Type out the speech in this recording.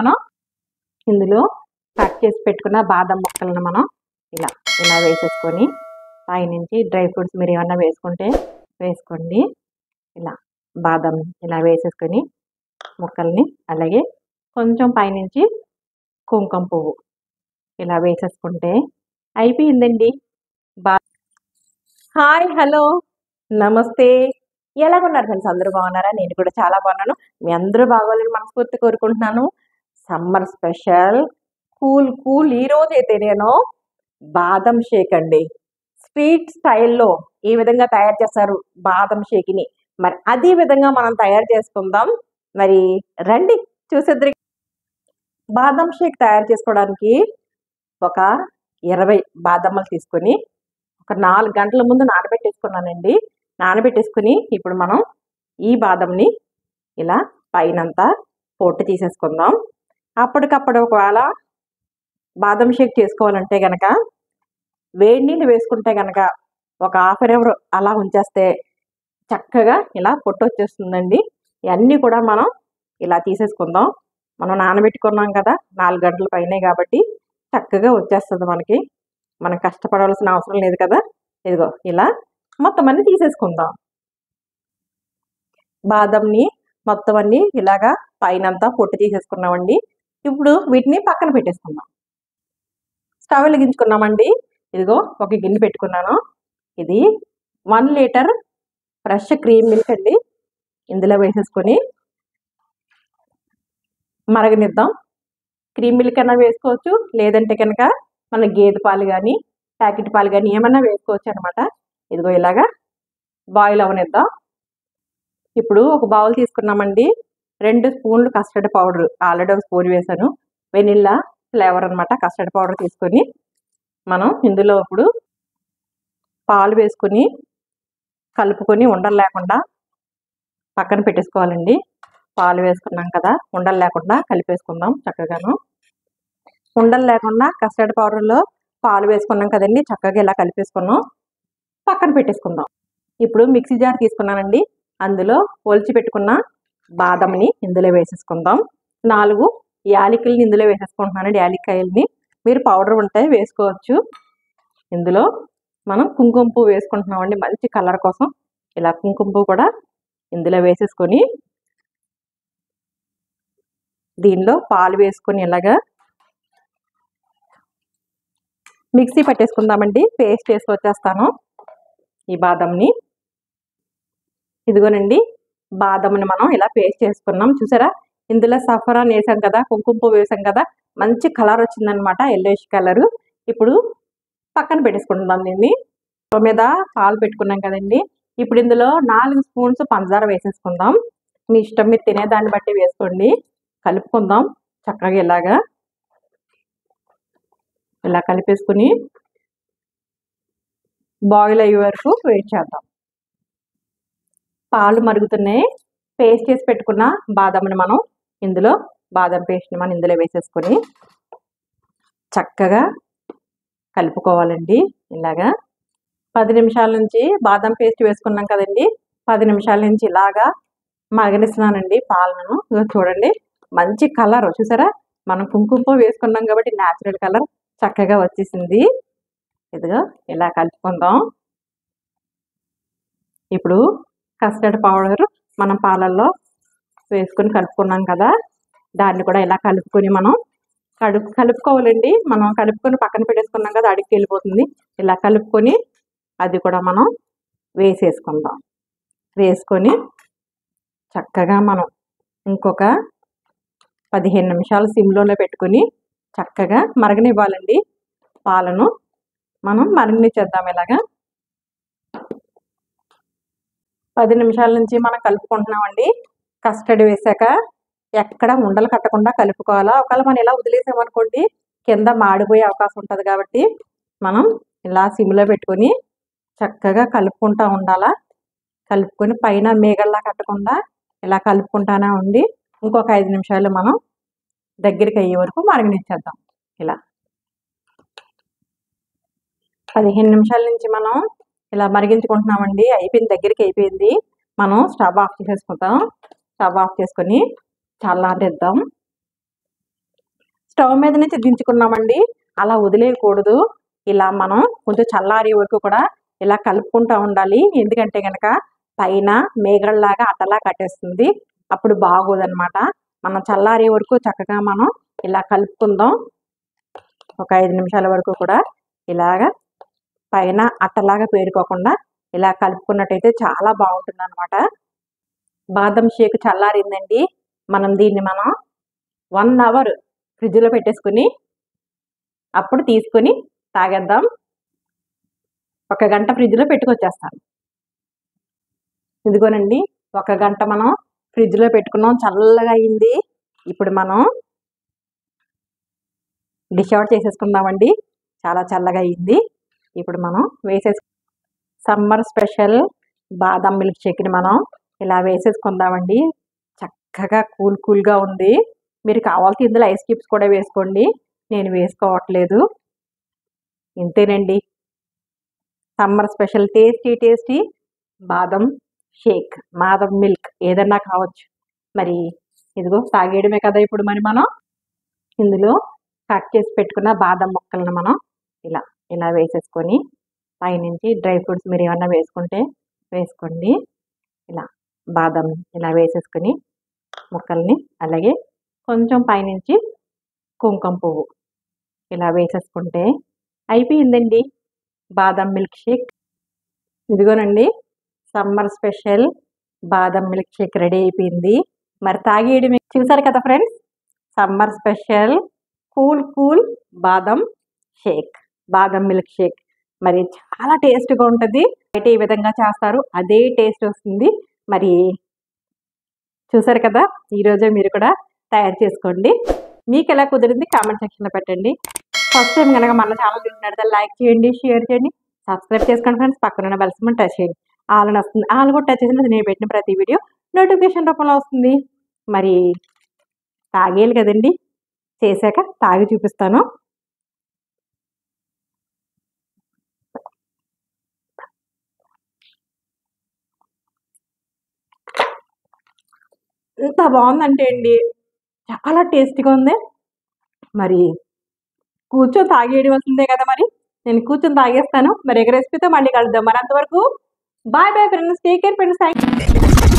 మనం ఇందులో కట్ చేసి పెట్టుకున్న బాదం ముక్కలను మనం ఇలా ఇలా వేసేసుకొని పైనుంచి డ్రై ఫ్రూట్స్ మీరు ఏమన్నా వేసుకుంటే వేసుకోండి. ఇలా బాదం ఇలా వేసేసుకొని ముక్కల్ని, అలాగే కొంచెం పైనుంచి కుంకుమ పువ్వు ఇలా వేసేసుకుంటే అయిపోయిందండి. హాయ్, హలో, నమస్తే. ఎలాగున్నారు ఫ్రెండ్స్? అందరూ బాగున్నారా? నేను కూడా చాలా బాగున్నాను. మీ అందరూ బాగోవాలని మనస్ఫూర్తి కోరుకుంటున్నాను. సమ్మర్ స్పెషల్ కూల్ ఈరోజు అయితే నేను బాదం షేక్ అండి, స్ట్రీట్ స్టైల్లో ఏ విధంగా తయారు చేస్తారు బాదం షేక్ని, మరి అదే విధంగా మనం తయారు చేసుకుందాం. మరి రండి చూసేద్దరు. బాదం షేక్ తయారు చేసుకోవడానికి ఒక 20 బాదమ్మలు తీసుకొని ఒక 4 గంటల ముందు నానబెట్టేసుకున్నానండి. నానబెట్టేసుకుని ఇప్పుడు మనం ఈ బాదంని ఇలా పైనంతా పొట్టు తీసేసుకుందాం. అప్పటికప్పుడు ఒకవేళ బాదం షేక్ చేసుకోవాలంటే కనుక వేడి నీళ్ళు వేసుకుంటే కనుక ఒక హాఫ్ అన్ అవర్ అలా ఉంచేస్తే చక్కగా ఇలా పొట్టు వచ్చేస్తుందండి. ఇవన్నీ కూడా మనం ఇలా తీసేసుకుందాం. మనం నానబెట్టుకున్నాం కదా 4 గంటల పైనే కాబట్టి చక్కగా వచ్చేస్తుంది మనకి. మనం కష్టపడవలసిన అవసరం లేదు కదా. ఇదిగో ఇలా మొత్తం అన్ని తీసేసుకుందాం. బాదంని మొత్తం అన్ని ఇలాగా పైనంతా పొట్టు తీసేసుకున్నామండి. ఇప్పుడు వీటిని పక్కన పెట్టేసుకుందాం. స్టవ్ వెలిగించుకున్నామండి. ఇదిగో ఒక గిన్నె పెట్టుకున్నాను. ఇది 1 లీటర్ ఫ్రెష్ క్రీమ్ మిల్క్ అండి. ఇందులో వేసేసుకొని మరగనిద్దాం. క్రీమ్ మిల్క్ అయినా వేసుకోవచ్చు, లేదంటే కనుక మన గేదె పాలు కానీ ప్యాకెట్ పాలు కానీ ఏమన్నా వేసుకోవచ్చు అనమాట. ఇదిగో ఇలాగా బాయిల్ అవనిద్దాం. ఇప్పుడు ఒక బౌల్ తీసుకున్నామండి. 2 స్పూన్లు కస్టర్డ్ పౌడర్, ఆల్రెడీ ఒక స్పూన్ వేసాను. వెనిల్లా ఫ్లేవర్ అనమాట. కస్టర్డ్ పౌడర్ తీసుకొని మనం ఇందులో ఇప్పుడు పాలు వేసుకొని కలుపుకొని ఉండలు లేకుండా పక్కన పెట్టేసుకోవాలండి. పాలు వేసుకున్నాం కదా, ఉండలు లేకుండా కలిపేసుకుందాం చక్కగాను. ఉండలు లేకుండా కస్టర్డ్ పౌడర్లో పాలు వేసుకున్నాం కదండి, చక్కగా ఇలా కలిపేసుకున్నాం, పక్కన పెట్టేసుకుందాం. ఇప్పుడు మిక్సీ జార్ తీసుకున్నానండి. అందులో ఒలిచి పెట్టుకున్న బాదంని ఇందులో వేసేసుకుందాం. 4 యాలకుల్ని ఇందులో వేసేసుకుంటున్నానండి. యాలక్కాయల్ని మీరు పౌడర్ ఉంటే వేసుకోవచ్చు. ఇందులో మనం కుంకుమ పువ్వు వేసుకుంటున్నామండి మంచి కలర్ కోసం. ఇలా కుంకుమ పువ్వు కూడా ఇందులో వేసేసుకొని దీనిలో పాలు వేసుకొని ఇలాగా మిక్సీ పట్టేసుకుందామండి. పేస్ట్ వేసుకొచ్చేస్తాను ఈ బాదంని. ఇదిగోనండి బాదంని మనం ఇలా పేస్ట్ చేసుకున్నాం. చూసారా, ఇందులో సఫరాన్ వేసాం కదా, కుంకుమ పువ్వు వేసాం కదా, మంచి కలర్ వచ్చిందనమాట, ఎల్లోయిష్ కలరు. ఇప్పుడు పక్కన పెట్టేసుకుంటున్నాం దీన్ని. స్టవ్ మీద పాలు పెట్టుకున్నాం కదండి. ఇప్పుడు ఇందులో 4 స్పూన్స్ పంచదార వేసేసుకుందాం. మీ ఇష్టం, మీరు తినేదాన్ని బట్టి వేసుకోండి. కలుపుకుందాం చక్కగా ఇలాగా. ఇలా కలిపేసుకుని బాయిల్ అయ్యే వరకు వెయిట్ చేద్దాం. పాలు మరుగుతున్నాయి. పేస్ట్ చేసి పెట్టుకున్న బాదంని మనం ఇందులో, బాదం పేస్ట్ని మనం ఇందులో వేసేసుకొని చక్కగా కలుపుకోవాలండి. ఇలాగా 10 నిమిషాల నుంచి బాదం పేస్ట్ వేసుకున్నాం కదండి, 10 నిమిషాల నుంచి ఇలాగా మరగనిస్తున్నానండి పాలను. చూడండి మంచి కలర్ చూసారా, మనం కుంకుమ పువ్వు వేసుకున్నాం కాబట్టి న్యాచురల్ కలర్ చక్కగా వచ్చేసింది. ఇదిగో ఇలా కలుపుకుందాం. ఇప్పుడు కస్టర్డ్ పౌడర్ మనం పాలల్లో వేసుకొని కలుపుకున్నాం కదా, దాన్ని కూడా ఇలా కలుపుకొని మనం కలుపుకోవాలండి. మనం కలుపుకొని పక్కన పెట్టేసుకున్నాం కదా, అడిగి వెళ్ళిపోతుంది. ఇలా కలుపుకొని అది కూడా మనం వేసేసుకుందాం. వేసుకొని చక్కగా మనం ఇంకొక 15 నిమిషాలు సిమ్లోనే పెట్టుకొని చక్కగా మరగనివ్వాలండి. పాలను మనం మరగనిచ్చేద్దాం. ఇలాగా 10 నిమిషాల నుంచి మనం కలుపుకుంటున్నామండి. కస్టర్డ్ వేసాక ఎక్కడ ఉండలు కట్టకుండా కలుపుకోవాలా. ఒకవేళ మనం ఇలా వదిలేసామనుకోండి కింద మాడిపోయే అవకాశం ఉంటుంది కాబట్టి మనం ఇలా సిమ్లో పెట్టుకొని చక్కగా కలుపుకుంటూ ఉండాలా. కలుపుకొని పైన మేగల్లా కట్టకుండా ఇలా కలుపుకుంటానే ఉండి ఇంకొక 5 నిమిషాలు మనం దగ్గరికి అయ్యే వరకు మరగనిచ్చేద్దాం. ఇలా 15 నిమిషాల నుంచి మనం ఇలా మరిగించుకుంటున్నామండి. అయిపోయింది, దగ్గరికి అయిపోయింది. మనం స్టవ్ ఆఫ్ చేసేసుకుంటాం. స్టవ్ ఆఫ్ చేసుకొని చల్లారిద్దాం. స్టవ్ మీద నుంచి దించుకున్నామండి. అలా వదిలేయకూడదు. ఇలా మనం కొంచెం చల్లారే వరకు కూడా ఇలా కలుపుకుంటూ ఉండాలి. ఎందుకంటే కనుక పైన మేగడలాగా అట్టలా కట్టేస్తుంది. అప్పుడు బాగోదన్నమాట. మనం చల్లారే వరకు చక్కగా మనం ఇలా కలుపుకుందాం. ఒక 5 నిమిషాల వరకు కూడా ఇలాగా పైన అట్టలాగా పేరుకోకుండా ఇలా కలుపుకున్నట్టయితే చాలా బాగుంటుంది అనమాట. బాదం షేక్ చల్లారిందండి. దీన్ని 1 అవర్ ఫ్రిడ్జ్లో పెట్టేసుకుని అప్పుడు తీసుకుని తాగేద్దాం. 1 గంట ఫ్రిడ్జ్లో పెట్టుకొచ్చేస్తాను. ఇదిగోనండి 1 గంట మనం ఫ్రిడ్జ్లో పెట్టుకున్నాం, చల్లగా అయింది. ఇప్పుడు మనం డిష్ అవుట్ చేసేసుకుందామండి. చాలా చల్లగా అయింది. ఇప్పుడు మనం సమ్మర్ స్పెషల్ బాదం మిల్క్ షేక్ని మనం ఇలా వేసేసుకుందామండి. చక్కగా కూల్గా ఉంది. మీరు కావాల్సి ఇందులో ఐస్ క్యూబ్స్ కూడా వేసుకోండి. నేను వేసుకోవట్లేదు. ఇంతేనండి, సమ్మర్ స్పెషల్ టేస్టీ బాదం షేక్, బాదం మిల్క్ ఏదన్నా కావచ్చు. మరి ఇదిగో తాగేయడమే కదా. ఇప్పుడు మనం ఇందులో కట్ చేసి పెట్టుకున్న బాదం ముక్కలను మనం ఇలా వేసేసుకొని పైనుంచి డ్రై ఫ్రూట్స్ మీరు ఏమన్నా వేసుకుంటే వేసుకోండి. ఇలా బాదం ఇలా వేసేసుకొని ముక్కల్ని, అలాగే కొంచెం పైనుంచి కుంకుమ పువ్వు ఇలా వేసేసుకుంటే అయిపోయిందండి బాదం మిల్క్ షేక్. ఇదిగోనండి సమ్మర్ స్పెషల్ బాదం మిల్క్ షేక్ రెడీ అయిపోయింది. మరి తాగేయడమే. చూసారు కదా ఫ్రెండ్స్, సమ్మర్ స్పెషల్ కూల్ బాదం షేక్, బాదం మిల్క్ షేక్. మరి చాలా టేస్ట్గా ఉంటుంది. అయితే ఈ విధంగా చేస్తారు, అదే టేస్ట్ వస్తుంది. మరి చూసారు కదా, ఈరోజే మీరు కూడా తయారు చేసుకోండి. మీకు ఎలా కుదిరింది కామెంట్ సెక్షన్లో పెట్టండి. ఫస్ట్ టైం కనుక మన ఛానల్ చూసినట్లయితే లైక్ చేయండి, షేర్ చేయండి, సబ్స్క్రైబ్ చేసుకోండి ఫ్రెండ్స్. పక్కన బెల్ సింబల్ టచ్ చేయండి. ఆల్ అని వస్తుంది. ఆల్ కూడా టచ్ చేసినట్టు నేను పెట్టిన ప్రతి వీడియో నోటిఫికేషన్ రూపంలో వస్తుంది. మరి తాగేయాలి కదండి. చేశాక తాగి చూపిస్తాను. ఎంత బాగుందంటే అండి, చాలా టేస్టీగా ఉంది. మరి కూర్చొని తాగేయవలసిందే కదా. మరి నేను కూర్చొని తాగేస్తాను. మరి రెసిపీతో మళ్ళీ కలుద్దాం. మరి అంతవరకు bye friends. Take care friends. Thank you.